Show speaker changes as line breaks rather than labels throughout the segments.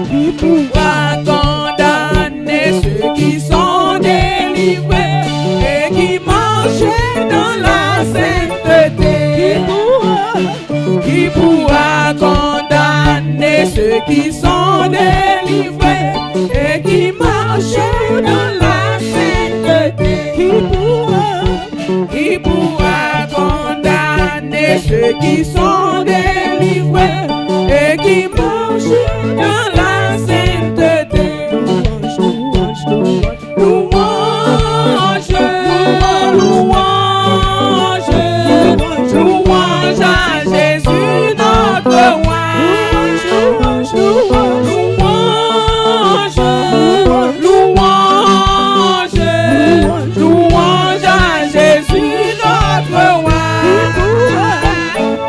Qui pourra condamner ceux qui sont délivrés et qui marchent dans la sainteté? Qui pourra condamner ceux qui sont délivrés et qui marchent dans la sainteté? Qui pourra condamner ceux qui sont délivrés et qui marchent dans la sainteté? Louange, louange, louange à Jésus notre roi. Louange, louange, louange à Jésus notre roi.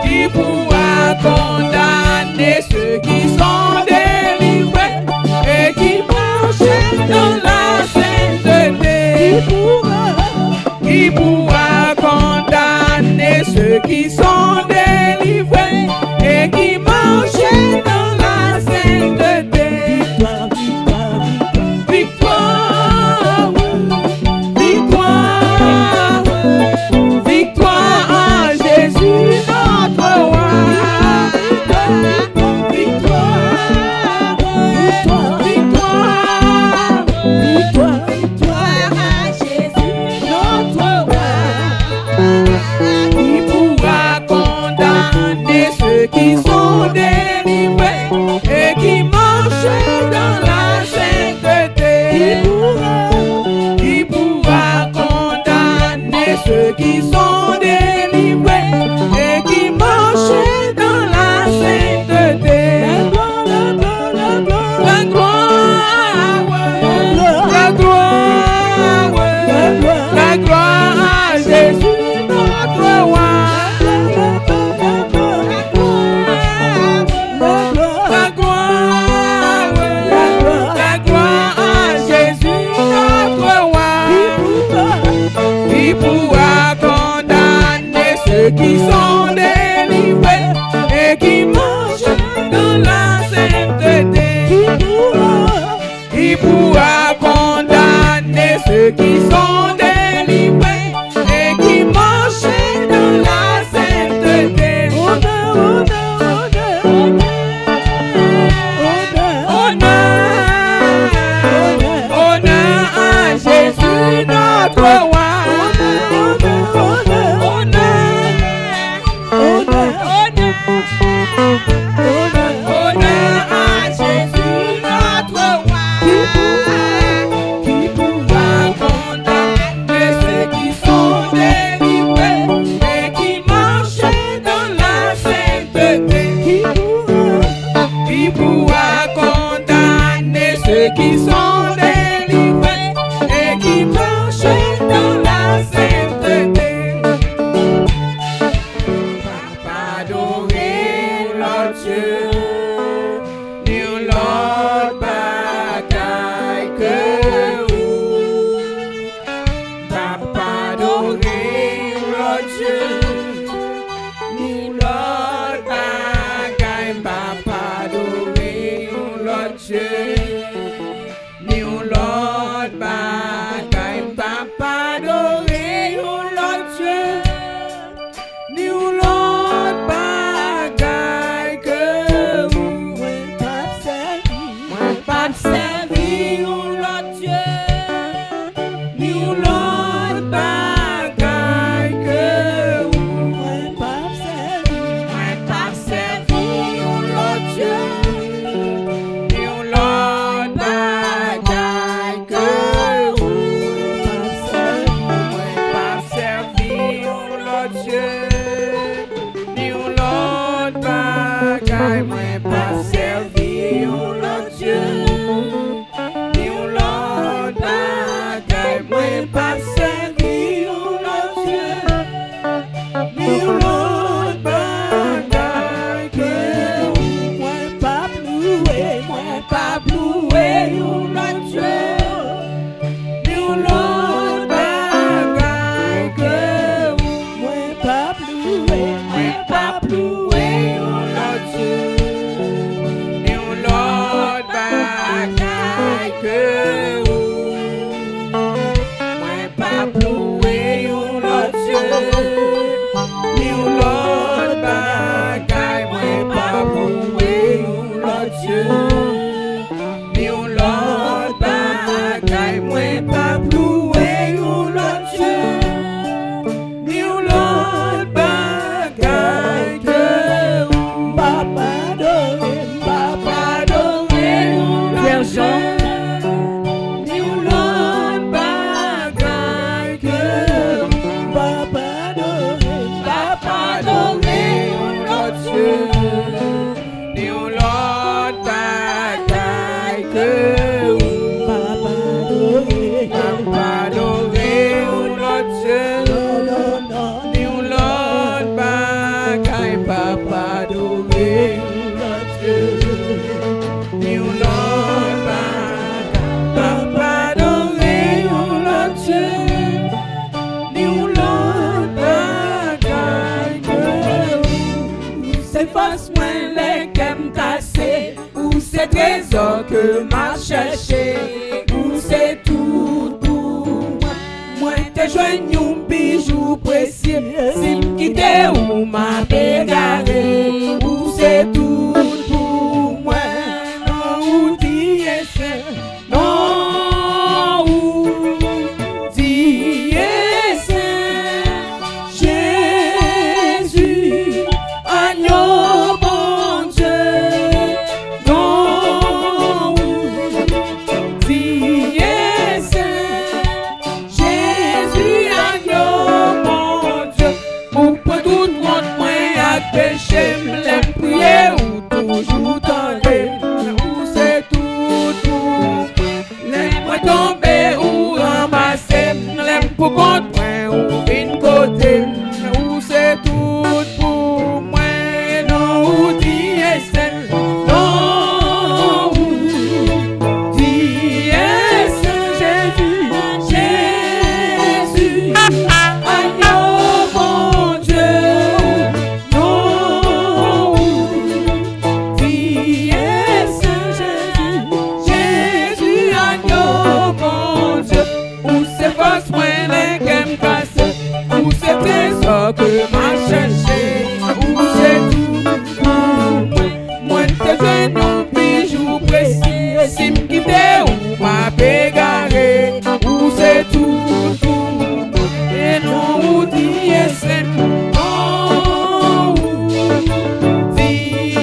Qui pourra condamner ceux qui sont délivrés et qui marchent dans la sainteté? Qui pourra condamner ceux qui sont délivrés et qui marchent dans la sainteté? Victoire, victoire, victoire à Jésus notre roi. Victoire, victoire, victoire, victoire à Jésus notre roi. Qui pourra condamner ceux qui sont délivrés et qui marchent dans la sainteté? Qui pourra condamner ceux qui sont délivrés et qui marchent dans la sainteté? La gloire, la gloire, la gloire à Jésus notre roi. La gloire, la gloire à Jésus notre roi. Qui pourra condamner ceux qui sont délivrés et qui marchent dans la sainteté? Qui pourra condamner ceux qui sont délivrés et qui marchent dans la sainteté? Honneur à Jésus notre roi. Honneur à Jésus notre roi. Qui pourra condamner ceux qui sont délivrés et qui marchent dans la sainteté? Qui pourra condamner ceux qui sont délivrés et qui marchent dans la sainteté? Papa adoré l'autre Dieu, nul l'autre bagaille que vous. Papa adoré l'autre Dieu, nul l'autre bagaille. Papa adoré l'autre Dieu, nul l'autre bagaille. Papa adoré l'autre Dieu, nul l'autre bagaille que vous. Moi pas servi l'autre Dieu, nul l'autre bagaille que vous. Moi pas servi l'autre Dieu, nul l'autre bagaille que vous. Moi pas servi l'autre Dieu, nul l'autre bagaille. Moi pas servi l'autre Dieu, nul l'autre bagaille. Moi pas servi l'autre Dieu, nul l'autre bagaille que vous. Moi pas loué l'autre Dieu, nul l'autre bagaille que vous. Moi pas loué l'autre Dieu. c'est force moins les qu'aime casser, ou c'est trésor que m'a cherché, ou c'est tout pour moi. Moi te joigne un bijou précieux, si m'quitte ou m'a bégaré, ou c'est tout pour moi. Non, ou dit c'est, non, ou dit c'est, Jésus, agneau bon Dieu. Non, ou dit c'est, Jésus, agneau bon Dieu. Ou pour tout monde moins à péché, m'l'aime prier ou toujours tendez, ou c'est tout pour l'aime tomber ou ramasser, l'aime pour compte point ou une côté, ou c'est tout pour moi. Non, ou dit c'est, non, ou dit c'est, Jésus, agneau bon Dieu. Non, dit Jésus, agneau bon Dieu. Où c'est force moins les qu'aime passer, où c'est trésor que m'a cherché, où c'est tout pour moi. Moi te joigne un bijou précieux, si m'quitte ou m'a bégaré, où c'est tout pour moi. Et non, où dit c'est, non, où dit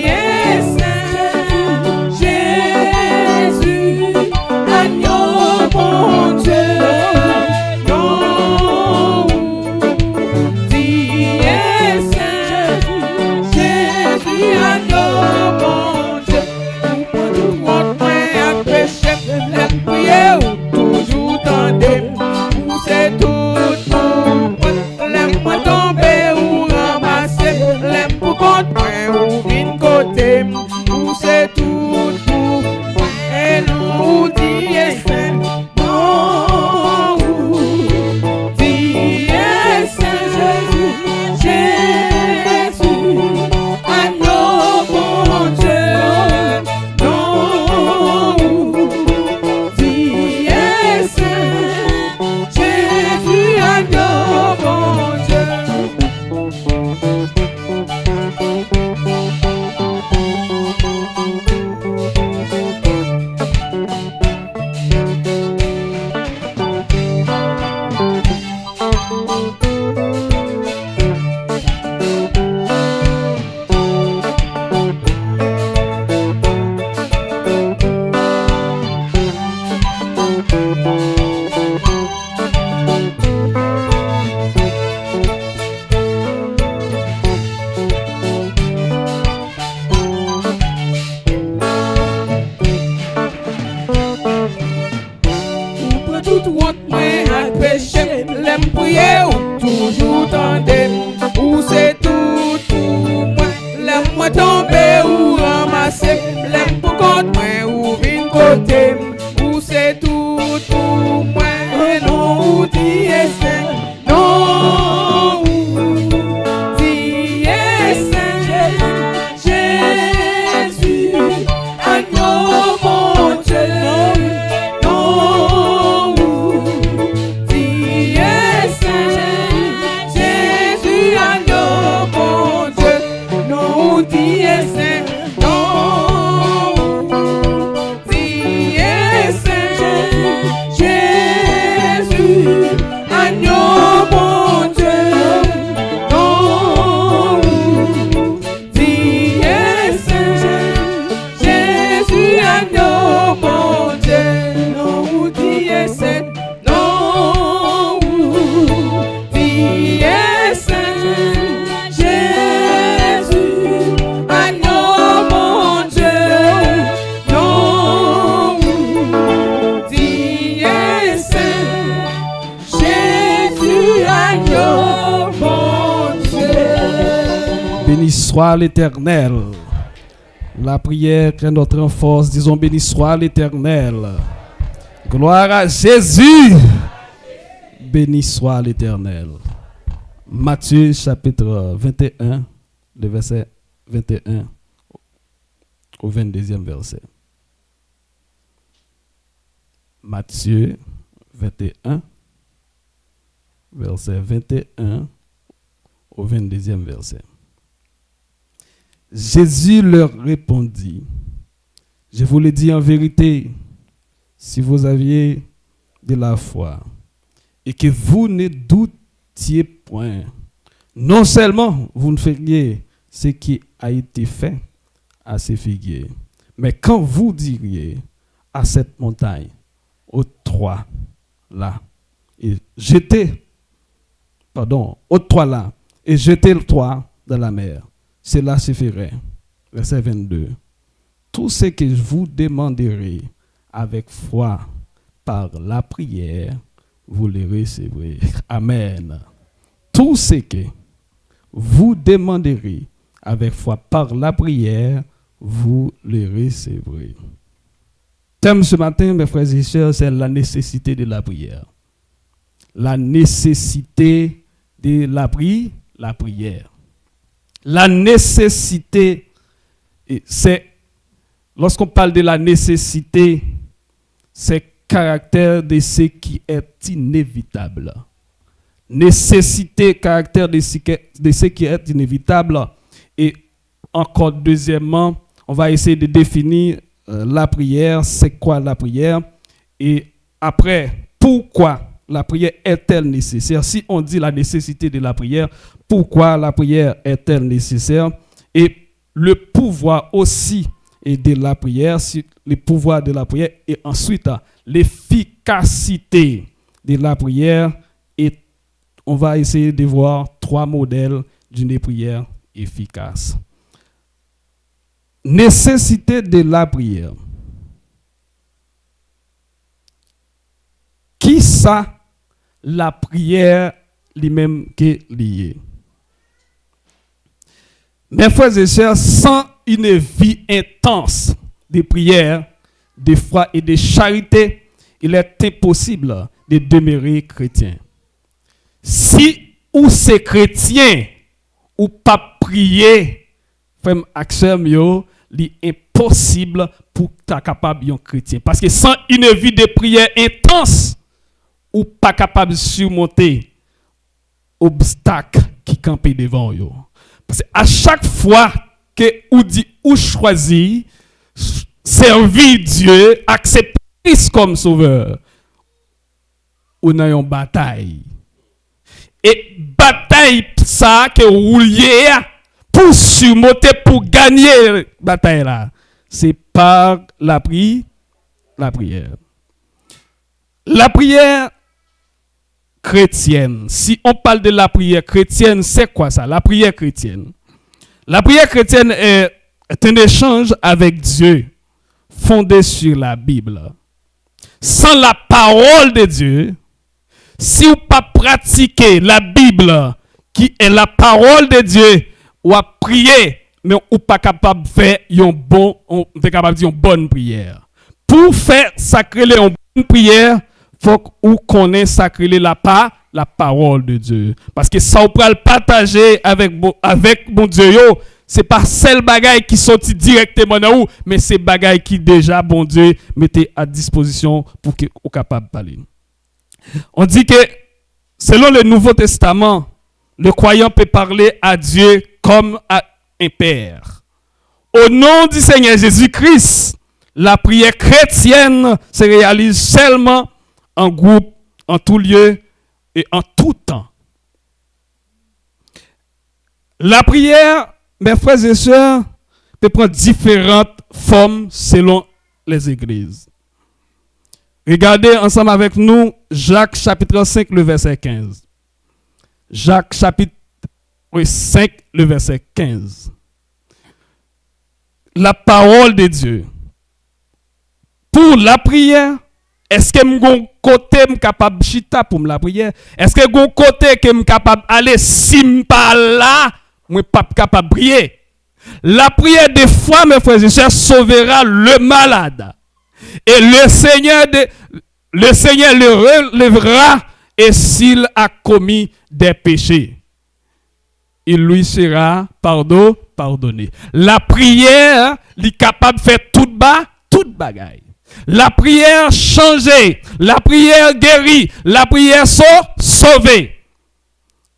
c'est, Jésus, agneau bon Dieu. Non, dit c'est, Jésus, agneau bon Dieu. Ou pour tout monde moins à péché, l'aime prier ou toujours tendez, ou c'est tout pour moi. L'aime moi tomber ou ramasser, l'aime pour compte point ou une côté, ou c'est tout pour moi. Et non, ou dit c'est, non, ou dit c'est, Jésus, agneau bon Dieu. Non, ou dit c'est, Jésus, agneau bon Dieu. Ou pour tout monde moins à péché, l'aime prier ou toujours tendez, ou c'est tout pour moi. L'aime moi tomber ou ramasser, l'aime pour compte point ou une côté, ou c'est tout pour moi. Non, ou dit c'est, non, ou dit c'est, Jésus, agneau bon Dieu. Non, ou dit c'est, Jésus, agneau bon Dieu. Non, ou dit c'est, non, ou dit c'est, Jésus, agneau bon Dieu. Non, ou dit c'est, Jésus, agneau bon Dieu. Non, ou dit c'est, non, ou dit c'est, Jésus, agneau bon Dieu. Non, ou dit c'est, Jésus, agneau bon Dieu.
Béni soit l'Éternel. La prière est notre renforce. Disons béni soit l'Éternel. Gloire à Jésus. Béni soit l'Éternel. Matthieu chapitre 21, le verset 21 au 22e verset. Matthieu 21, verset 21 au 22e verset. Jésus leur répondit, je vous le dis en vérité, si vous aviez de la foi et que vous ne doutiez point, non seulement vous ne feriez ce qui a été fait à ces figuiers, mais quand vous diriez à cette montagne, aux trois là, et aux trois là, et jetez le toit dans la mer, cela se ferait. Verset 22. Tout ce que vous demanderez avec foi par la prière, vous le recevrez. Amen. Tout ce que vous demanderez avec foi par la prière, vous le recevrez. Thème ce matin, mes frères et sœurs, c'est la nécessité de la prière. La nécessité de la prière. La nécessité, c'est, lorsqu'on parle de la nécessité, c'est caractère de ce qui est inévitable. Nécessité, caractère de ce qui est inévitable. Et encore deuxièmement, on va essayer de définir la prière, c'est quoi la prière? Et après, pourquoi la prière est-elle nécessaire? Si on dit la nécessité de la prière, pourquoi la prière est-elle nécessaire? Et le pouvoir aussi de la prière, le pouvoir de la prière, et ensuite l'efficacité de la prière. Et on va essayer de voir trois modèles d'une prière efficace. Nécessité de la prière. Qui ça la prière lui-même qui est liée? Mes frères et sœurs, sans une vie intense de prière, de foi et de charité, il est impossible de demeurer chrétien. Si ou c'est chrétien ou pas prier, frère accès mieux, c'est impossible pour être capable d'être chrétien. Parce que sans une vie de prière intense, ou pas capable de surmonter obstacles qui campent devant vous. Parce que à chaque fois que vous dit ou choisit servir Dieu, accepter Christ comme sauveur, ou dans une bataille. Et bataille ça que vous liez pour surmonter, pour gagner la bataille là, c'est par la prière. La prière chrétienne. Si on parle de la prière chrétienne, c'est quoi ça? La prière chrétienne. La prière chrétienne est un échange avec Dieu fondé sur la Bible. Sans la parole de Dieu, si vous pas pratiquer la Bible, qui est la parole de Dieu, ou à prier, mais ou pas capable de faire une bonne prière. Pour faire sacrer une bonne prière, faut qu'on connaisse sacrer la parole de Dieu. Parce que ça, on peut le partager avec mon Dieu, c'est pas celle bagaille qui sortit directement dans vous, mais c'est bagaille qui déjà, bon Dieu, mettait à disposition pour que vous capable de parler. On dit que, selon le Nouveau Testament, le croyant peut parler à Dieu comme à un père. Au nom du Seigneur Jésus-Christ, la prière chrétienne se réalise seulement en groupe, en tout lieu et en tout temps. La prière, mes frères et sœurs, peut prendre différentes formes selon les églises. Regardez ensemble avec nous Jacques chapitre 5, le verset 15. Jacques chapitre 5, le verset 15. La parole de Dieu. Pour la prière, est-ce que mon côté est capable de chita pour la prière? Est-ce que mon côté est capable d'aller si je pas là, je ne suis pas capable de prier? La prière des fois, mes frères et sœurs, sauvera le malade. Et le Seigneur le relèvera et s'il a commis des péchés. il lui sera pardonné. La prière, il est capable de faire toute bagaille. La prière changer, la prière guérit, la prière sauver.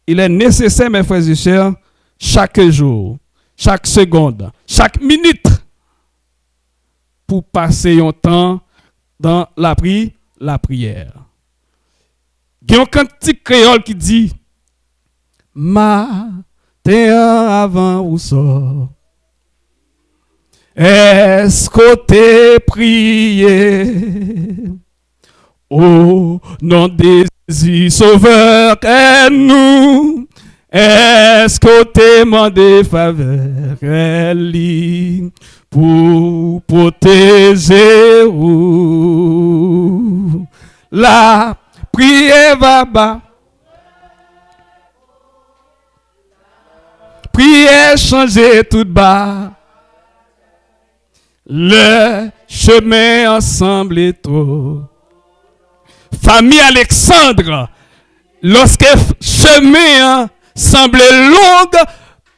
Il est nécessaire, mes frères et sœurs, chaque jour, chaque seconde, chaque minute, pour passer un temps dans la prière. Il y a un cantique créole qui dit matin avant ou sort. Est-ce que t'es prié au nom des sauveurs et nous? Est-ce que t'es demandé faveur pour protéger ou la prière va bas? Prière changer tout bas. Le chemin ensemble est trop. Famille Alexandre, lorsque chemin semblait long,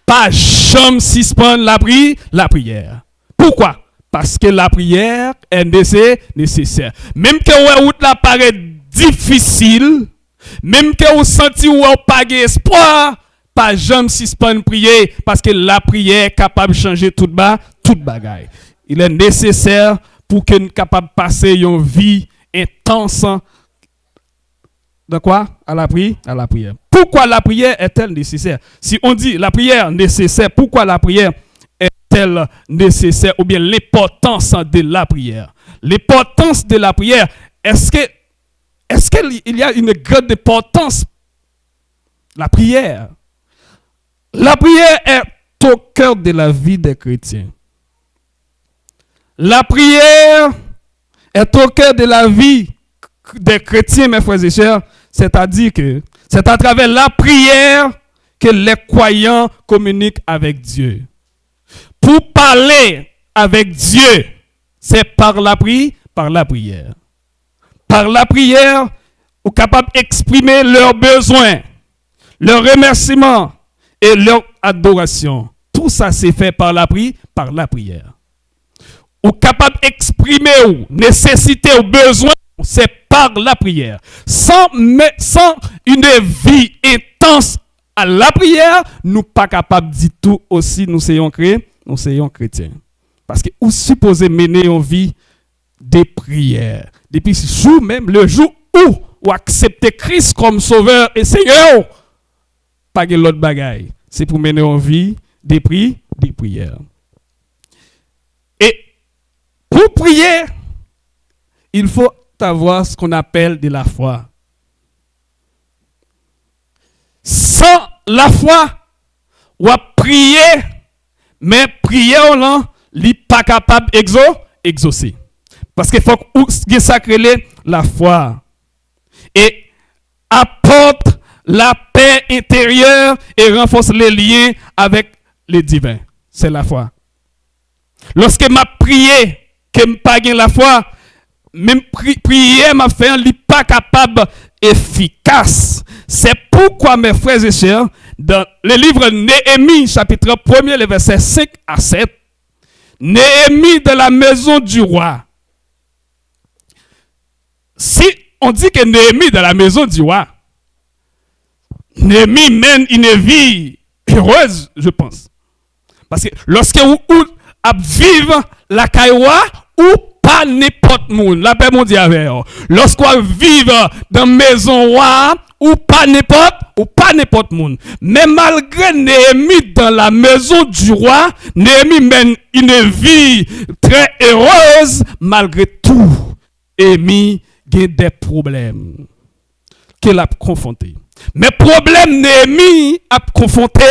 pas jamais suspendre la prière. Pourquoi? Parce que la prière est nécessaire. Même que la route la paraît difficile, même que vous sentez ou pas espoir, pas jamais suspendre prier parce que la prière est capable de changer toute bagaille. Il est nécessaire pour que nous soyons capables de passer une vie intense. De quoi? À la prière. Pourquoi la prière est-elle nécessaire? Si on dit la prière nécessaire, pourquoi la prière est-elle nécessaire? Ou bien l'importance de la prière. L'importance de la prière, est-ce qu'il y a une grande importance? La prière. La prière est au cœur de la vie des chrétiens. La prière est au cœur de la vie des chrétiens, mes frères et sœurs. C'est-à-dire que c'est à travers la prière que les croyants communiquent avec Dieu. Pour parler avec Dieu, c'est par la prière. Par la prière, ils sont capables d'exprimer leurs besoins, leurs remerciements et leur adoration. Tout ça, c'est fait par la prière. Ou capable d'exprimer ou nécessité ou besoin, c'est par la prière. Sans une vie intense à la prière, nous pas capables du tout aussi nous soyons chrétiens. Parce que vous supposez mener une vie de prière. Depuis ce jour même, le jour où vous acceptez Christ comme sauveur et Seigneur, pas de l'autre bagaille. C'est pour mener une vie de prière. Et pour prier, il faut avoir ce qu'on appelle de la foi. Sans la foi, on va prier, mais prier, on n'est pas capable d'exaucer. Parce qu'il faut que sacrer la foi. Et apporte la paix intérieure et renforce les liens avec les divins. C'est la foi. Lorsque m'a prié, que m'a pas la foi, même prière m'a fait un pas capable efficace. C'est pourquoi mes frères et sœurs, dans le livre Néhémie, chapitre 1er, les versets 5 à 7, Néhémie de la maison du roi. Si on dit que Néhémie de la maison du roi, Néhémie mène une vie heureuse, je pense. Parce que lorsque vous vivez la caïwa, ou pas n'importe monde, la paix mondiale. Lorsqu'on vive dans la maison roi, ou pas n'importe monde. Mais malgré Néhémie dans la maison du roi, Néhémie mène une vie très heureuse. Malgré tout, Néhémie a des problèmes qu'il a confrontés. Mais problème Néhémie a confronté,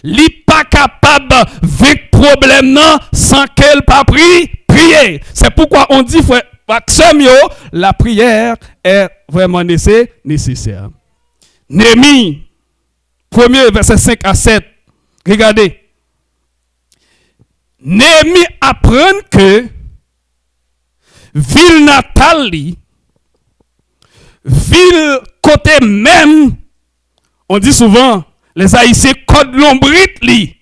il n'est pas capable avec problème sans qu'elle pas prier. C'est pourquoi on dit, frère, la prière est vraiment nécessaire. Néhémie, 1er verset 5 à 7. Regardez. Néhémie apprend que ville natale, ville côté même, on dit souvent, Les Haïtiens code l'ombrit li.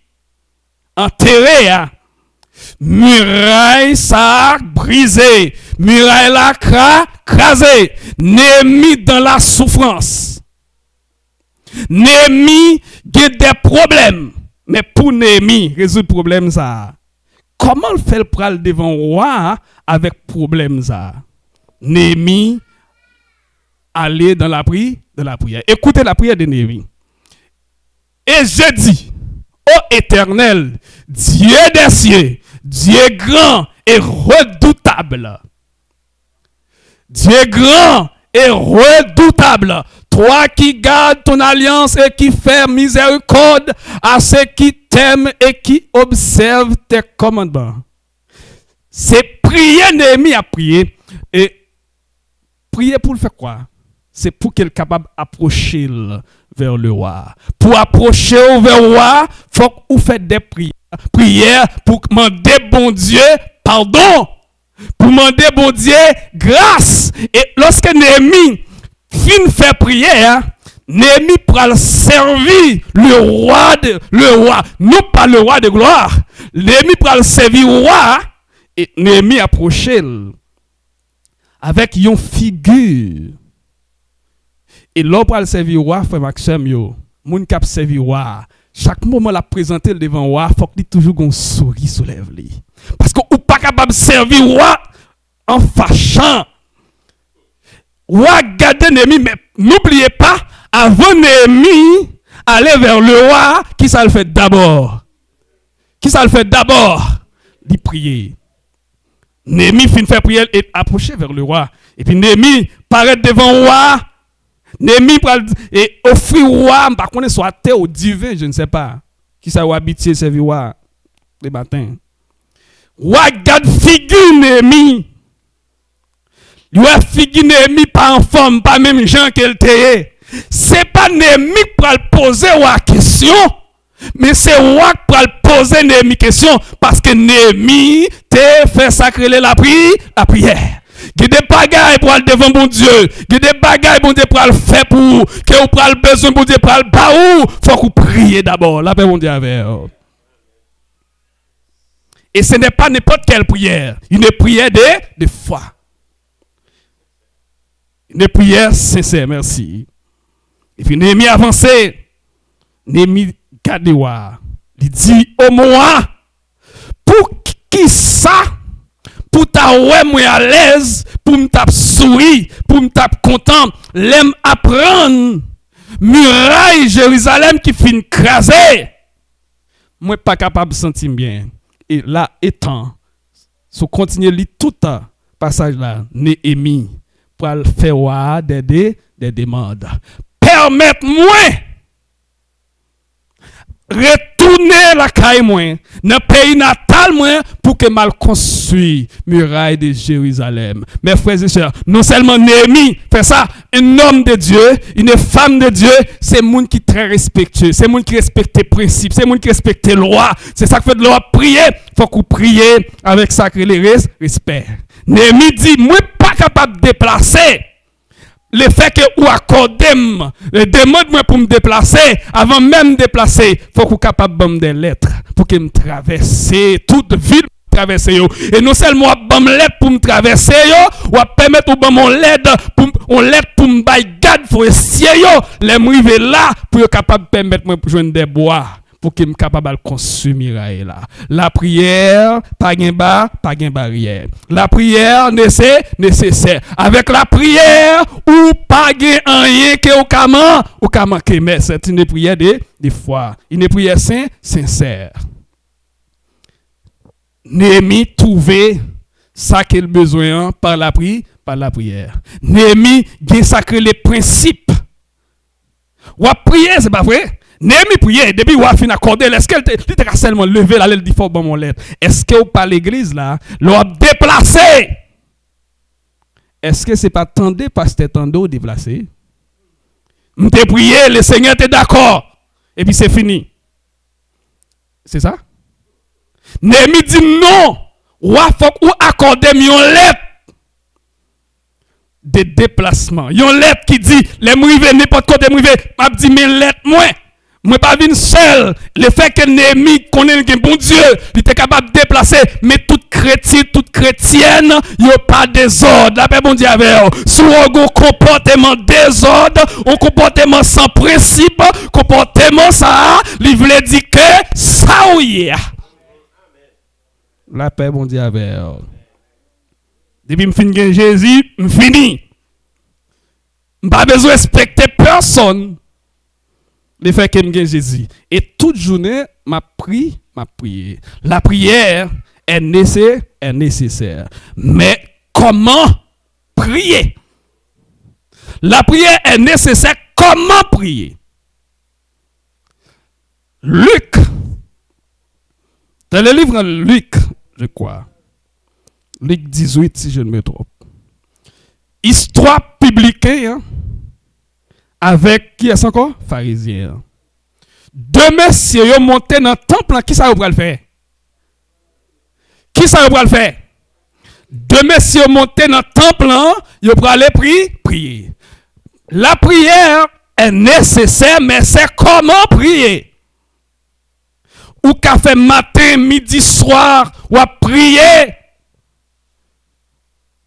Enterré, hein. Muraille ça brisé, muraille la crasé, Néhémie dans la souffrance. Néhémie a des problèmes, mais pour Néhémie résoudre problème ça. Comment le fait pral devant roi avec problème ça? Néhémie aller dans la prière. Écoutez la prière de Néhémie. Et je dis, ô Éternel, Dieu des cieux, Dieu grand et redoutable. Dieu grand et redoutable. Toi qui gardes ton alliance et qui fais miséricorde à ceux qui t'aiment et qui observent tes commandements. C'est prier Néhémie à prier. Et prier pour le faire quoi? C'est pour qu'elle soit capable d'approcher vers le roi. Pour approcher vers le roi, il faut que vous faites des prières. Prière pour demander bon Dieu pardon. Pour demander bon Dieu grâce. Et lorsque Néhémie fin fait prière, Néhémie pour servir le roi, non pas le roi de gloire. Néhémie pour servir le roi. Et Néhémie approché avec une figure. Et l'homme pour servir le roi, frère Maxime, moun k'ap servir le roi. Chaque moment la présenter devant le roi, il faut qu'il toujours un sourire soulève lui. Parce qu'on n'est pas capable de servir le roi en fâchant. Roi garde Néhémie, mais n'oubliez pas, avant Néhémie, aller vers le roi, qui ça le fait d'abord? Qui ça le fait d'abord? Il prier. Néhémie fin faire prière et approcher vers le roi. Et puis Néhémie paraît devant le roi. Néhémie et offrir au roi, par contre, soit terre ou divin, je ne sais pas. Qui ça va habiter servir le roi le matin. Roi garde figure Néhémie. Il a figure Néhémie pas en forme, pas même gens qu'elle t'est. C'est pas Néhémie pour poser la question, mais c'est roi pour poser Néhémie question parce que Néhémie t'a fait sacrer la prière. Il y a des bagailles pour aller devant bon Dieu. Il y a des bagailles bon Dieu pour le faire pour vous. Que vous prenez besoin bon Dieu pour le baou. Il faut que vous priez d'abord. La paix bon Dieu avec. Et ce n'est pas n'importe quelle prière. Une prière de foi. Une prière sincère, merci. Et puis Néhémie avancé. Néhémie Gadewa. Il dit au moi, pour qui ça? Pour ta ouais moi à l'aise, pour me tape sourire, pour me tape content, l'aime apprendre. Muraille Jérusalem qui fin craser. Moi pas capable de sentir bien. Et là étant, si continuer lire tout le passage là, Néhémie pour faire des demandes. Permettez-moi retourner la caille moi dans pays natal moi pour que mal construit muraille de Jérusalem. Mes frères et sœurs, non seulement Néhémie fait ça, un homme de Dieu, une femme de Dieu, c'est monde qui très respectueux, c'est monde qui respecte les principes, c'est monde qui respecte les lois. C'est ça que fait de l'or prier, faut qu'on prie avec sacré respect. Néhémie dit moi pas capable de déplacer. Le fait que vous accordez, demande-moi pour me déplacer, avant même de déplacer, il faut que vous soyez capable de me des lettres pour que me traverse toute ville traverser yo. Et non seulement bam lettre pour me traverser yo, ou permettre ou bam on l'aide pour me bailler garde forestier yo, les m'river là pour être capable permettre moi pour joindre des bois pour que me capable de construire là. La prière pas gain barrière. La prière nécessaire. Avec la prière ou pas gain rien que au comment que mais c'est une prière de foi, une prière sincère. Néhémie trouvait ça qu'il a besoin par la prière. Néhémie a sacré les principes. Ou à prier, c'est pas vrai? Néhémie priait, depuis ou a fini accorder, est-ce qu'elle était seulement levé là, elle dit faut bon mon lettre. Est-ce que ou pas l'église là, l'a déplacé? Est-ce que c'est pas tendé parce que tendé ou déplacé? M'te prié, le Seigneur était d'accord. Et puis c'est fini. C'est ça? Néhémie dit non. Ou faut ou accorder une lettre de déplacement. Une lettre qui dit les m'rive n'importe côté m'rive, m'a dit mais lettre moi. Moi pas vinn seul. Le fait que Néhémie connaît que bon Dieu, il était capable de déplacer, mais tout chrétien, toute chrétienne, il n'y a pas désordre. La paix bon Dieu avec eux. Si on a un comportement désordre, un comportement sans principe, comportement ça, il veut dire que ça ou y est. La paix bon Dieu avec eux. Depuis que je finis Jésus, je finis. Je n'ai pas besoin de respecter personne. Le fait que je Jésus. Et toute journée, m'a prié. La prière est nécessaire. Mais comment prier? La prière est nécessaire. Comment prier? Luc, dans le livre de Luc, je crois, Luc 18, si je ne me trompe, histoire publique, hein, avec qui est encore? Pharisiens. Deux messieurs sont montés dans le temple, qui ça va le faire? Qui ça va le faire? Deux messieurs montés dans le temple, ils vont aller prier. La prière est nécessaire, mais c'est comment prier? Ou qu'a fait matin, midi, soir, ou à prier?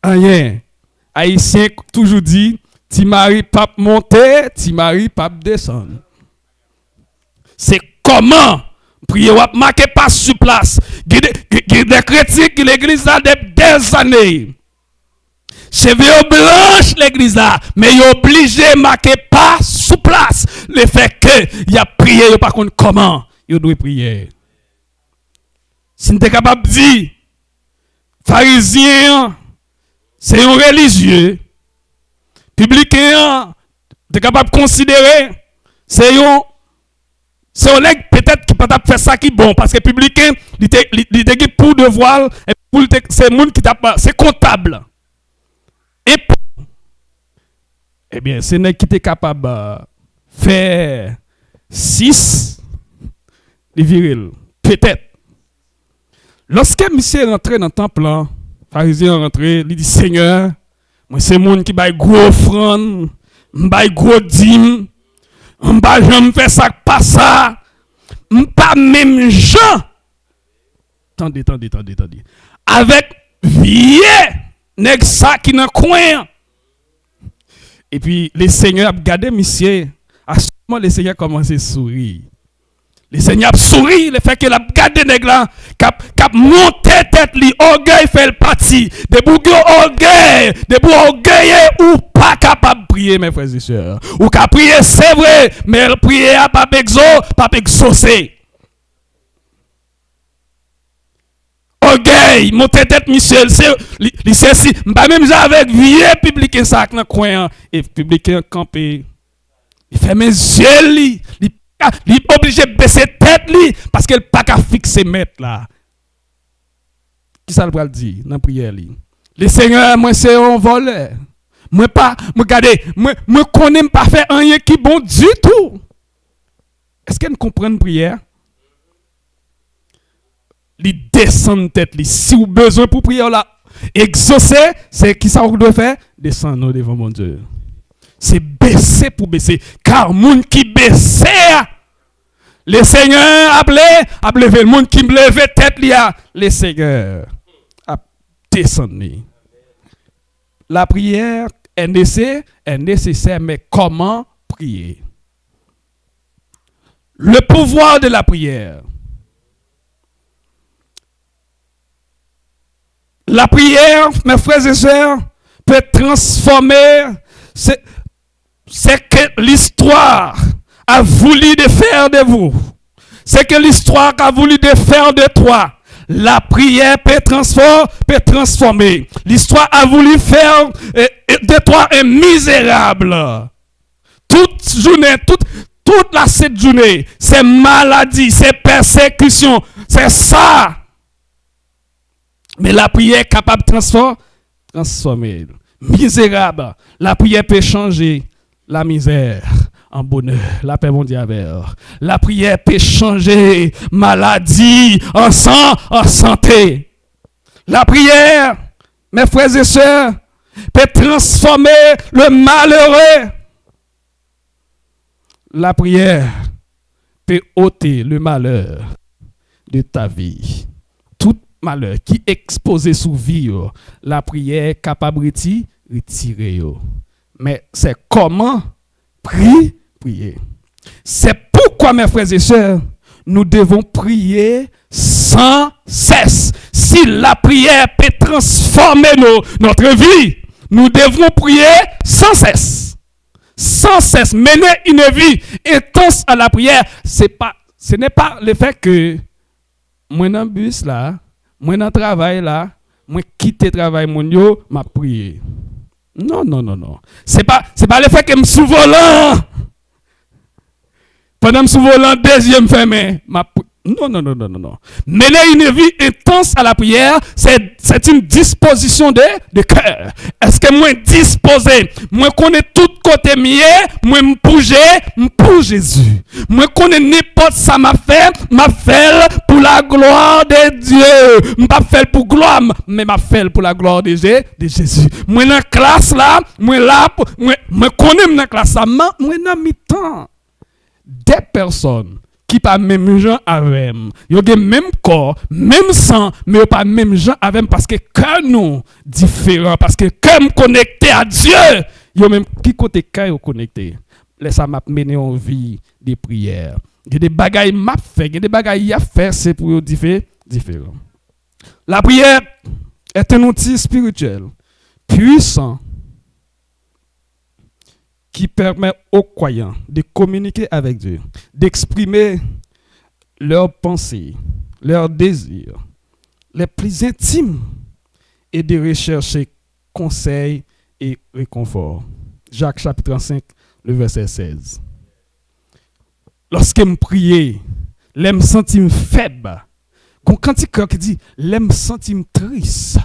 Rien. Haïtien toujours dit, ti mari pape monter, ti mari pape descendre. C'est comment prier ou marquer pas sur place. Des chrétiens qui l'église a des années. Cheveux blanche l'église là, mais il est obligé de marquer pas sur place. Le fait que il a prié, il pas contre comment il doit prier. Si vous êtes capable de dire, pharisien, c'est un religieux. Publicain, tu es capable de considérer, c'est un peut-être qui peut faire ça qui est bon, parce que publicain, il est pour devoir, c'est monde qui c'est comptable. Et eh bien, c'est un qui est capable de faire 6, les virils, peut-être. Lorsque monsieur est rentré dans le temple, le pharisien est rentré, il dit Seigneur, moi c'est monde qui baille gros offrande, baille gros dîme, m'pa jamais faire ça pas ça, m'pas même gens. Attendez. Avec vieux nèg ça qui dans coin. Et puis le Seigneur a regardé monsieur, à ce moment le Seigneur commence à sourire. Le Seigneur a souri, le fait qu'il a gardé nèg là, cap monté tête li, orgueil fait le parti. De bougo orgueil, ou pas capable de prier mes frères et sœurs. Ou qu'à prier c'est vrai, mais prier a pas exaucer. Orgueil, monté tête Michel, c'est si, pas même avec vieux public ça dans coin et public campé. Il fait mes yeux il est obligé de baisser tête li parce qu'elle pas qu'à fixer mettre là. Qui ça le dire dans prière li? Le Seigneur moi c'est un voleur. Moi pas regardez, moi connais pas faire rien qui bon du tout. Est-ce qu'elle comprend une prière? Li descend tête li si vous besoin pour prier là exaucer, c'est qui ça vous doit faire? Descendre devant mon Dieu. C'est baisser pour baisser. Car monde qui baisse, le Seigneur a levé le monde qui me lève tête là, le Seigneur a descendu. La prière est nécessaire, mais comment prier? Le pouvoir de la prière. La prière, mes frères et sœurs, peut transformer. C'est que l'histoire a voulu de faire de vous. C'est que l'histoire a voulu de faire de toi. La prière peut transformer. L'histoire a voulu faire de toi un misérable. Toute journée, toute la cette journée, c'est maladie, c'est persécution, c'est ça. Mais la prière est capable de transformer. Misérable. La prière peut changer la misère en bonheur. La paix mondiale. La prière peut changer maladie en santé. La prière, mes frères et sœurs, peut transformer le malheureux. La prière peut ôter le malheur de ta vie. Tout malheur qui est exposé sous vie, la prière est capable de retirer. Mais c'est comment prier. C'est pourquoi, mes frères et sœurs, nous devons prier sans cesse. Si la prière peut transformer notre vie, nous devons prier sans cesse. Sans cesse, mener une vie intense à la prière. Ce n'est pas le fait que moi dans le bus là, moi dans le travail là, moi quitte le travail mon yo, m'a prié. Non. C'est pas le fait que je suis sous volant. Pendant que je suis sous volant, deuxième fermé, m'a prié. Non. Mener une vie intense à la prière, c'est une disposition de cœur. Est-ce que moi disposé, moi connais tout côté mieux, moi me pour Jésus. Moi connais n'importe ça m'a fait pour la gloire de Dieu. M'a fait pour gloire, mais m'a fait pour la gloire de Jésus. Moi dans classe là, moi connais dans classe là, moi dans mi-temps. Des personnes qui pas même gens avec yo gen même corps même sang mais pas même gens avec parce que cœur nous différent parce que cœur connecté à Dieu yo même qui côté cœur connecté laisse ça m'a mener en vie des prières il y a des bagailles m'a fait il y a des bagailles à faire c'est pour différent. La prière est un outil spirituel puissant qui permet aux croyants de communiquer avec Dieu, d'exprimer leurs pensées, leurs désirs les plus intimes et de rechercher conseil et réconfort. Jacques chapitre 5, le verset 16. Lorsque je prie, je me sens faible. Quand il cœur qui dit, je me sens triste.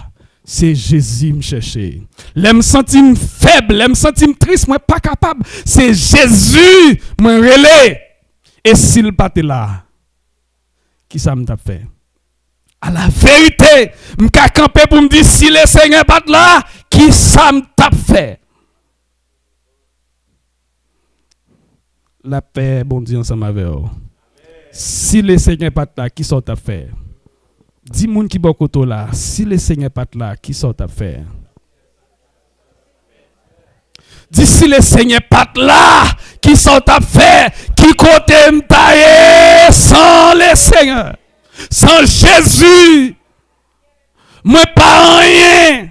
C'est Jésus me chercher. L'aime sentir faible, l'aime sentir triste, moi pas capable. C'est Jésus me relais. Et s'il pas là, qui ça me t'a fait? À la vérité, m'ka camper pour me dire si le Seigneur pas là, qui ça me t'a fait? La paix, bon Dieu ensemble avec vous. Si le Seigneur pas là, qui ça t'a fait? Dis moun qui bokoto là, si le Seigneur pas là, qui sort à faire? Dis si le Seigneur pas là, qui sort à faire? Qui côté m'taye sans le Seigneur? Sans Jésus, moi pas rien.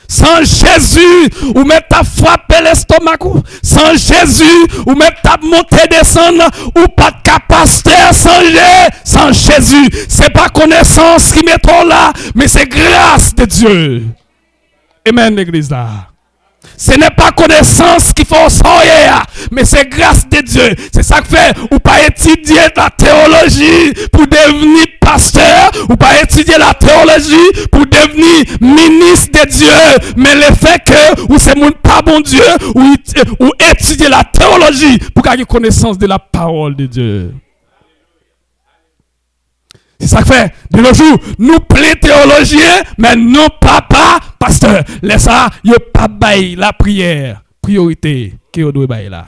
Sans Jésus, ou même t'as frappé l'estomac. Sans Jésus, ou même t'as monté descendre, ou pas de capacité à changer. Sans Jésus, c'est pas connaissance qui met là, mais c'est grâce de Dieu. Amen, l'église là. Ce n'est pas connaissance qu'il faut sortir, mais c'est grâce de Dieu. C'est ça que fait, ou pas étudier la théologie pour devenir pasteur, ou pas étudier la théologie pour devenir ministre de Dieu, mais le fait que, ou c'est mon pas bon Dieu, ou étudier la théologie pour avoir connaissance de la parole de Dieu. C'est ça que fait, de nos jours, nous plaît théologiens, mais non papa, pasteur. Laisse ça, yo pas bail la prière, priorité, qui yo doit bail là.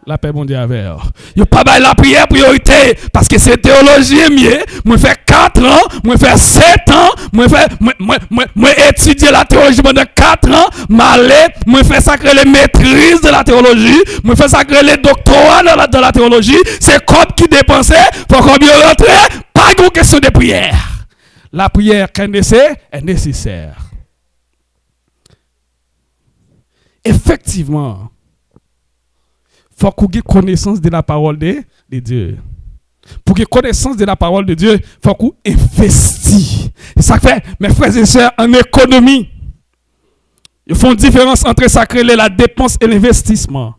La paix bon Dieu avec vous. Yo pas bail la prière priorité, parce que c'est théologien mieux. Moi fait 4 ans, moi fait 7 ans, moi étudier la théologie pendant 4 ans, m'aller, moi fait sacrer les maîtrises de la théologie, moi fait sacrer les doctorats de la théologie, c'est comme qui dépensait, faut qu'on bien rentrer. Pas de question de prière. La prière est nécessaire. Effectivement, il faut qu'on ait connaissance de la parole de Dieu. Pour qu'il y ait connaissance de la parole de Dieu, il faut qu'on investisse. Et ça fait, mes frères et sœurs, en économie, ils font une différence entre sacrer la dépense et l'investissement.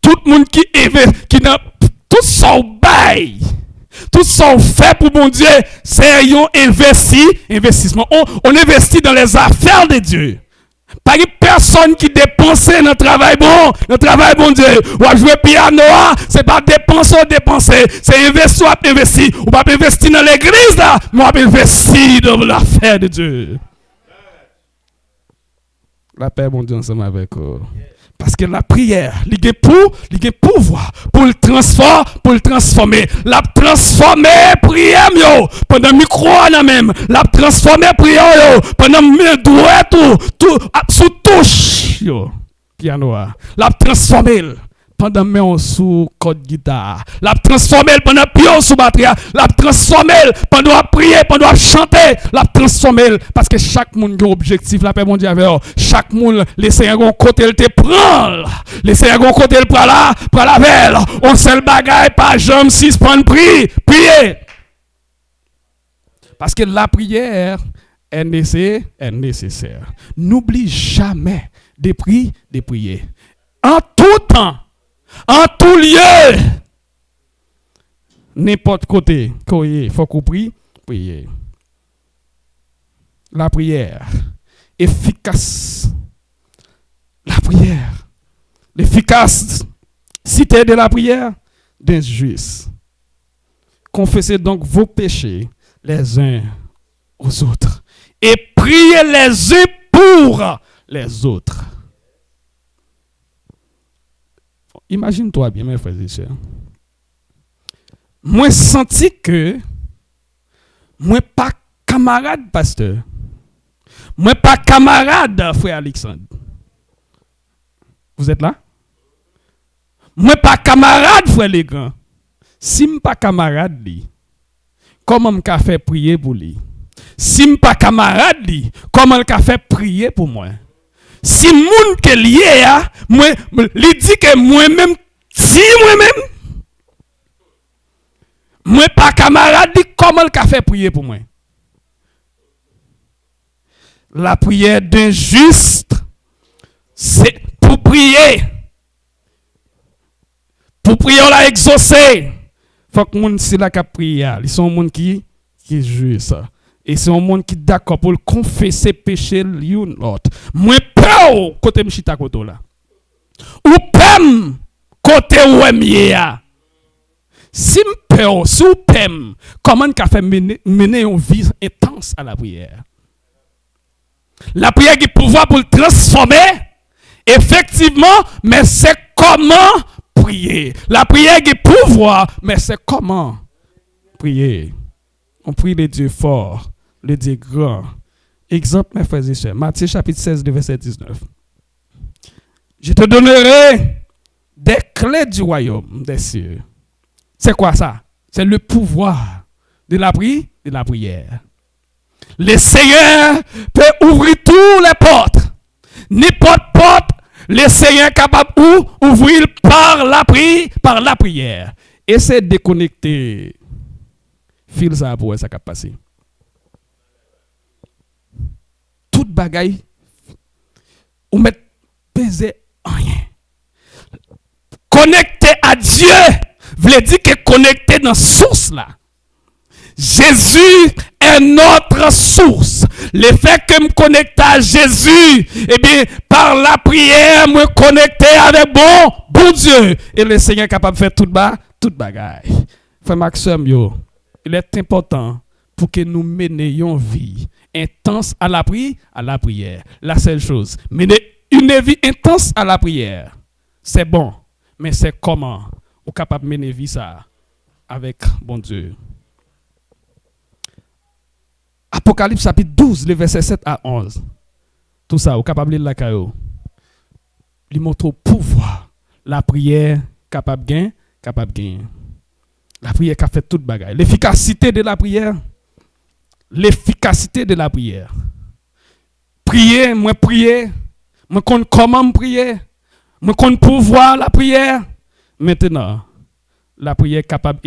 Tout le monde qui n'a tout son bail. Tout ça on fait pour mon Dieu, c'est un investissement. On investit dans les affaires de Dieu. Pas une personne qui dépense dans le travail bon Dieu. Ou à jouer piano, c'est pas dépenser, c'est investir. Ou pas investir dans l'église là, mais on investir dans l'affaire de Dieu. La paix bon Dieu ensemble avec vous. Parce que la prière, il a pouvoir pour le transformer. La transformer prière yo pendant micro même, la transformer prière yo pendant doigt tout sous touche yo piano la transformer pendant main sous code guitare, la transformer pendant pion sous batterie, la transformer pendant prier, pendant chanter, la transformer parce que chaque monde a un objectif la paix mondiale avec chaque monde laisser un côté il te prend, laisser un côté il prend la veille, on seul bagaille pas jambe 6 points de prier. Parce que la prière est nécessaire. N'oublie jamais de prier. En tout temps, en tout lieu, n'importe côté, il faut qu'on prie, prier. La prière efficace. La prière, l'efficacité de la prière d'un juste. Confessez donc vos péchés les uns aux autres et priez les uns pour les autres. Imagine-toi bien, mes frères et sœurs. Moi, senti que moi pas camarade pasteur. Moi pas camarade frère Alexandre. Vous êtes là? Moi pas camarade frère Legrand. Si je pas camarade li, comment me ka fait prier pour lui? Si je pas camarade li, comment me fait prier pour moi? Si moun ke lié a, moi li dit que moi-même si moi-même moi pas camarade li, comment le fait prier pour moi? La prière d'un juste c'est pour prier. Pour prier on l'a exaucé. Faut que moun si la ka prier, ils sont moun qui juste. Et c'est un monde qui d'accord pour confesser péché l'autre. Moi peur côté m'chita côté là. Ou pem côté ouemie a. Si m'peur, si ou pem, comment qu'a fait mener une vie intense à la prière. La prière qui pouvoir pour le transformer effectivement, mais c'est comment prier. La prière qui pouvoir, mais c'est comment prier. On prie le Dieu fort, le Dieu grand. Exemple, mes frères et sœurs, Matthieu chapitre 16, verset 19. Je te donnerai des clés du royaume des cieux. C'est quoi ça? C'est le pouvoir de la prière. Le Seigneur peut ouvrir toutes les portes. N'importe porte, le Seigneur est capable d'ouvrir par la prière. Et c'est déconnecté. Fil ça pour ça passer. Toute bagaille ou mettre peser rien. Connecté à Dieu veut dire que connecté dans source là. Jésus est notre source. Le fait que me connecte à Jésus, eh bien, par la prière, me connecter avec bon Dieu. Et le Seigneur est capable de faire toute bagaille. Frère Maxime, il est important pour que nous menions une vie intense à la prière. La seule chose. Mener une vie intense à la prière, c'est bon. Mais c'est comment on est capable de mener une vie ça avec bon Dieu. Apocalypse chapitre 12, le verset 7 à 11. Tout ça, on est capable de lire la caillou. Il montre au pouvoir. La prière capable de gagner. La prière qui a fait toute bagaille. L'efficacité de la prière. Prier, moi connais comment prier. Moi connais pouvoir la prière. Maintenant, la prière est capable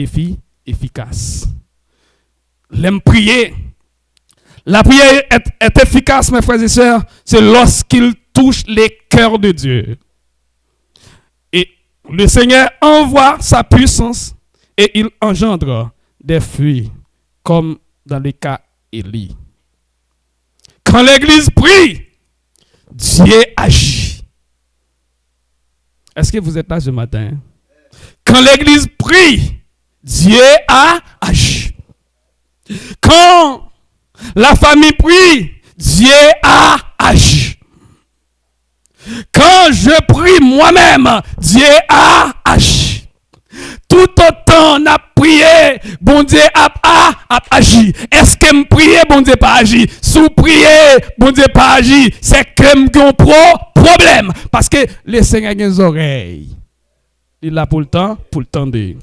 efficace. L'aime prier. La prière est efficace, mes frères et sœurs, c'est lorsqu'il touche les cœurs de Dieu. Et le Seigneur envoie sa puissance et il engendre des fruits, comme dans le cas Élie. Quand l'Église prie, Dieu agit. Est-ce que vous êtes là ce matin? Quand l'Église prie, Dieu a agi. Quand la famille prie, Dieu a agi. Quand je prie moi-même, Dieu a agi. Tout autant n'a prié, bon Dieu a agi. Est-ce que me prier, bon Dieu pas agi? Sous prier, bon Dieu pas agi. C'est que me problème. Parce que le Seigneur a des oreilles. Il a pour le temps de.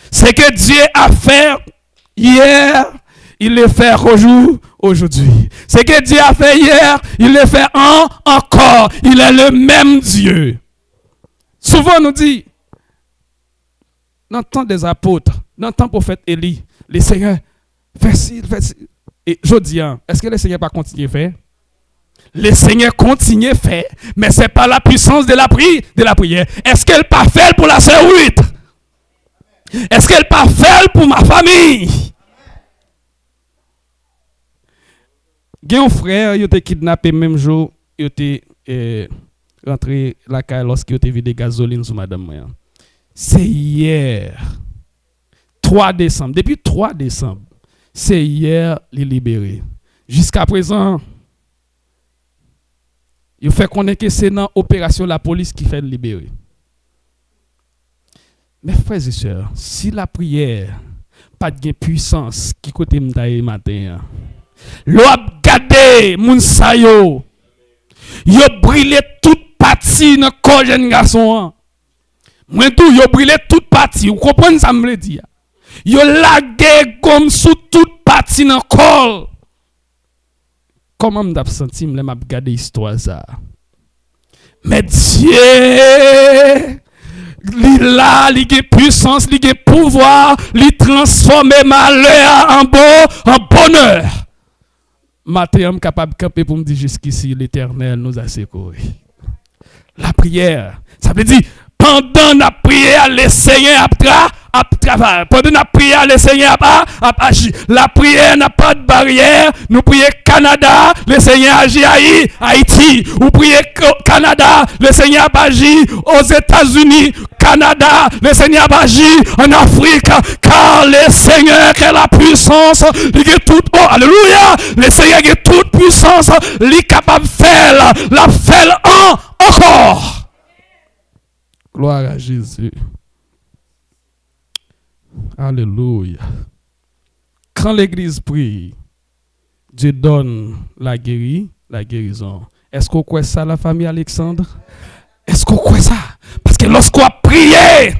C'est que Dieu a fait hier, il le fait aujourd'hui. C'est que Dieu a fait hier, il le fait encore. Il est le même Dieu. Souvent on nous dit, dans le temps des apôtres, dans le temps du prophète Élie, le Seigneur fait ci. Et je dis, est-ce que le Seigneur pas continuer à faire? Le Seigneur continue à faire, mais ce n'est pas la puissance de la prière. Est-ce qu'elle pas fait pour la sœur Ruth? Est-ce qu'elle pas fait pour ma famille? Il y a un frère, il a été kidnappé même jour, il a été rentré la caille lorsqu'il a été vidé gasoline sur madame. C'est hier, 3 décembre. Depuis 3 décembre, c'est hier, il est libéré. Jusqu'à présent, il fait connaître que c'est dans l'opération la police qui fait le libérer. Mes frères et sœurs, si la prière pas de puissance qui côté m'taille matin, l'on a gardé moun sa yo brûlé toute partie dans corps jeune garçon. Moi tout yo brûlé toute partie, vous comprenez ça me dire. Yo lagué comme sous toute partie dans corps. Comment m'd'a senti m'le m'a regarder histoire ça. Mais Dieu il a puissance, il a pouvoir, il transformer malheur en bonheur. Matin, je suis capable de camper pour me dire jusqu'ici, l'Éternel nous a secourus. La prière, ça veut dire, pendant la prière, le Seigneur a travaillé. Pendant la prière, le Seigneur a agi. La prière n'a pas de barrière. Nous prions Canada, le Seigneur agit à Haïti. Vous priez Canada, le Seigneur agit aux États-Unis. Canada, le Seigneur agit en Afrique. Car le Seigneur a la puissance. Il a toute, oh, alléluia. Le Seigneur a toute puissance. Il est capable de faire encore. Gloire à Jésus. Alléluia. Quand l'église prie, Dieu donne la guérison. Est-ce qu'on croit ça, la famille Alexandre? Est-ce qu'on croit ça? Parce que lorsqu'on a prié,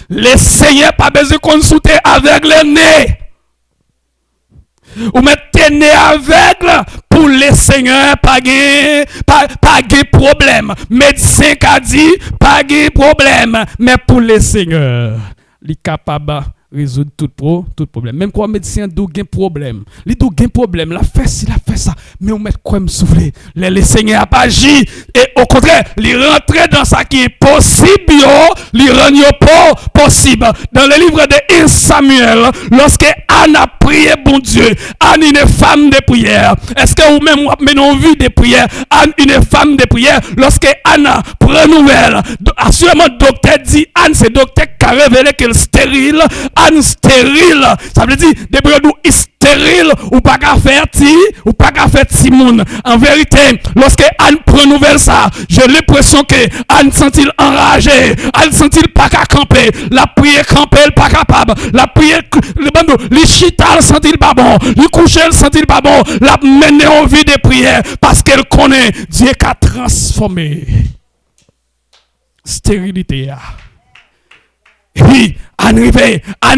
le Seigneur n'a pas besoin de consulter avec le nez. Ou mettre nez aveugle pour le Seigneur, pas de problème. Médecin qui a dit, pas de problème. Mais pour le Seigneur, il est capable de résoudre tout problème. Même quand un médecin a un problème, il a un problème, il a fait ça. Mais on met quoi me souffler. Le Seigneur n'a pas agi. Et au contraire, il rentre dans ce qui est possible, il rend pas possible. Dans le livre de 1 Samuel, lorsque Anne a prié, bon Dieu, Anne, une femme de prière. Est-ce que vous-même, vous avez vu des prières? Anne, une femme de prière. Lorsque Anne prend nouvelle, assurément, le docteur dit, Anne, c'est le docteur qui a révélé qu'elle est stérile. Anne stérile, ça veut dire, des brebis stérile, ou pas qu'à faire ti moun. En vérité, lorsque Anne prend nouvelle ça, j'ai l'impression que Anne sent-il enragé, Anne sent-il pas qu'à camper, la prière camper, elle pas capable, la prière, le bando, les chital sent-il pas bon, les coucher sent-il pas bon, la mener en vie de prière, parce qu'elle connaît Dieu qui a transformé stérilité. Oui, Anne fait un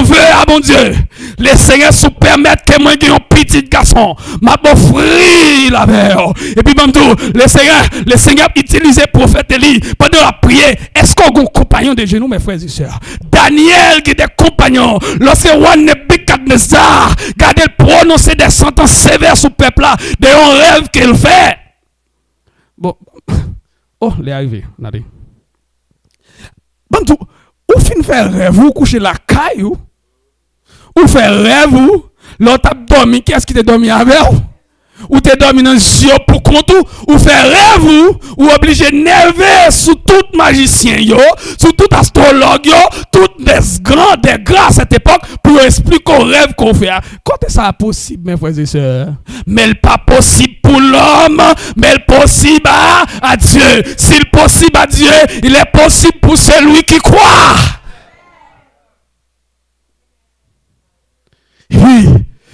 vœu à mon Dieu. Le Seigneur se permet que moi j'ai un petit garçon, m'a offrir la verre. Et puis le Seigneur utilise le prophète Élie pendant la prière. Est-ce qu'on a un compagnon de genoux, mes frères et sœurs? Daniel qui était compagnon. Lorsque roi Nebuchadnezzar gardait prononcer des sentences sévères sur le peuple là, de un rêve qu'il fait. Bon, oh, il est arrivé, Nadé. Ou fin faire rêve, ou coucher la caille, ou faire rêve, l'autre a dormi, qu'est-ce qui t'a dormi avec? ou t'es dormi dans le pour compte ou faire rêve ou obligé de nerver sous tout magicien yo, sous tout astrologue yo, toutes des grands à cette époque pour expliquer au rêve qu'on fait. Quand est ça possible mes frères et sœurs? Mais le pas possible pour l'homme, mais le possible à Dieu. S'il possible à Dieu, il est possible pour celui qui croit. Oui,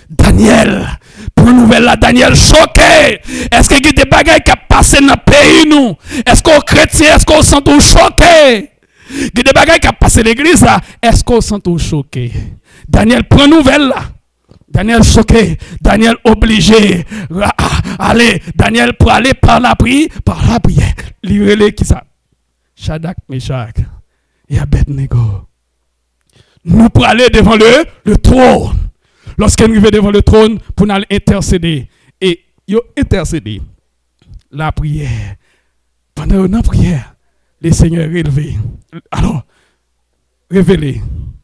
Daniel, pour une nouvelle là, Daniel choqué. Est-ce qu'il y a des bagages qui passent dans le pays nous? Est-ce qu'on chrétien, est-ce qu'on sent tout choqué? Il y a des bagages qui passent dans l'église là, est-ce qu'on sent tout choqué? Daniel prend une nouvelle là. Daniel choqué, Daniel obligé. Allez, Daniel pour aller par la prière. Lire qui ça? Shadrach, Meshach et Abednego. Nous pour aller devant le trône. Lorsqu'on arrive devant le trône, pour nous intercéder. Et yo intercéder. La prière. Pendant la prière, le Seigneur est relevé. Alors, révélez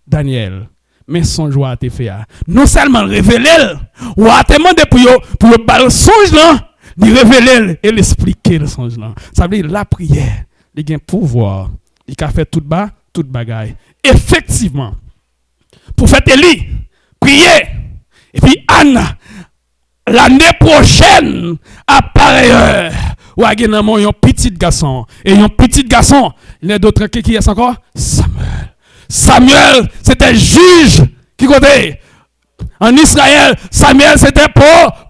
Daniel. Mais son joie a été fait. Non seulement révéler, ou a demandé pour le songe là, de révéler et l'expliquer le songe là. Ça veut dire la prière, il a un pouvoir, il a fait tout bas, tout bagaille. Effectivement, pour faire Élie, prier, et puis Anne, l'année prochaine, à pareille heure, ou à un petit garçon, et un petit garçon, il y a d'autres qui est encore Samuel. Samuel, c'était juge qui comptait. En Israël, Samuel, c'était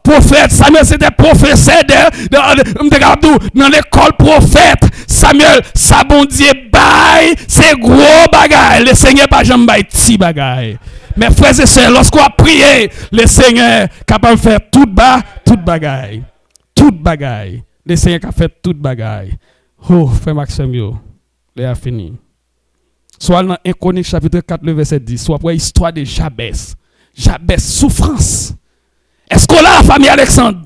prophète. Samuel, c'était professeur dans l'école prophète. Samuel, ça bon Dieu bail, c'est gros bagaille. Le Seigneur pas jamais bail petit bagaille. Mes frères et sœurs, lorsqu'on a prié, le Seigneur est capable de faire tout bas, tout bagaille. Tout bagaille. Le Seigneur a fait tout bagaille. Oh, frère Maxime, il a fini. Soit dans 1 Chronique chapitre 4, le verset 10, soit pour l'histoire de Jabès. Jabès, souffrance. Est-ce qu'on a la famille Alexandre?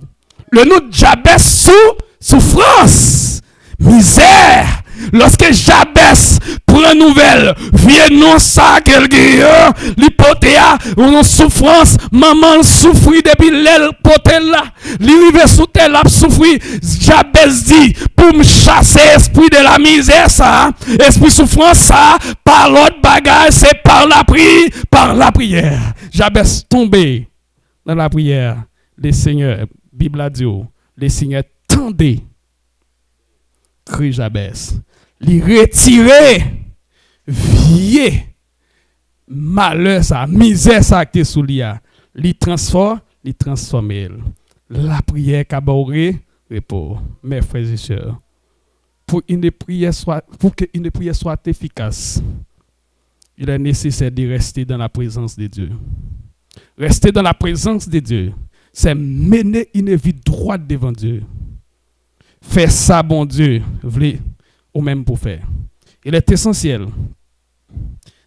Le nom de Jabès, souffrance. Misère. Lorsque Jabès prend nouvelle, vient non ça qu'elle gagne, l'hypothéa, on souffrance, maman souffrit depuis l'aile potel là, l'arrivée sous terre a souffri. Jabès dit, pour me chasser esprit de la misère ça, esprit souffrance ça, par l'autre bagage, c'est par la prière. Jabès tombé dans la prière, le Seigneur, Bible a dit, le Seigneur tendait, crie Jabès. Li retirer vieux malheur ça misère ça qui sous lia li transformer la prière kaboré repos mes frères et sœurs pour que une prière soit efficace il est nécessaire de rester dans la présence de Dieu. Rester dans la présence de Dieu, c'est mener une vie droite devant Dieu. Faire ça bon Dieu voulez ou même pour faire. Il est essentiel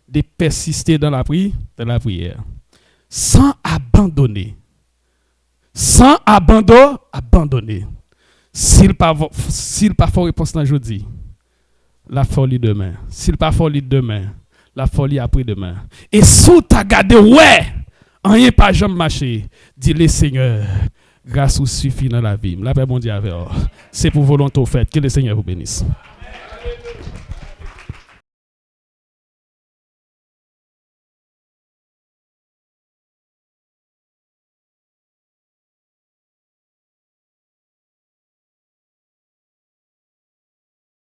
de persister dans la prière, sans abandonner. Sans abandonner. S'il pas faut réponse dans jeudi, la folie demain. S'il pas folie demain, la folie après-demain. Et sous ta gardé, ouais, rien pas jamais marché, dis le Seigneur, grâce ou suffit dans la vie. La paix bon Dieu avec vous. C'est pour volonté au fait. Que le Seigneur vous bénisse.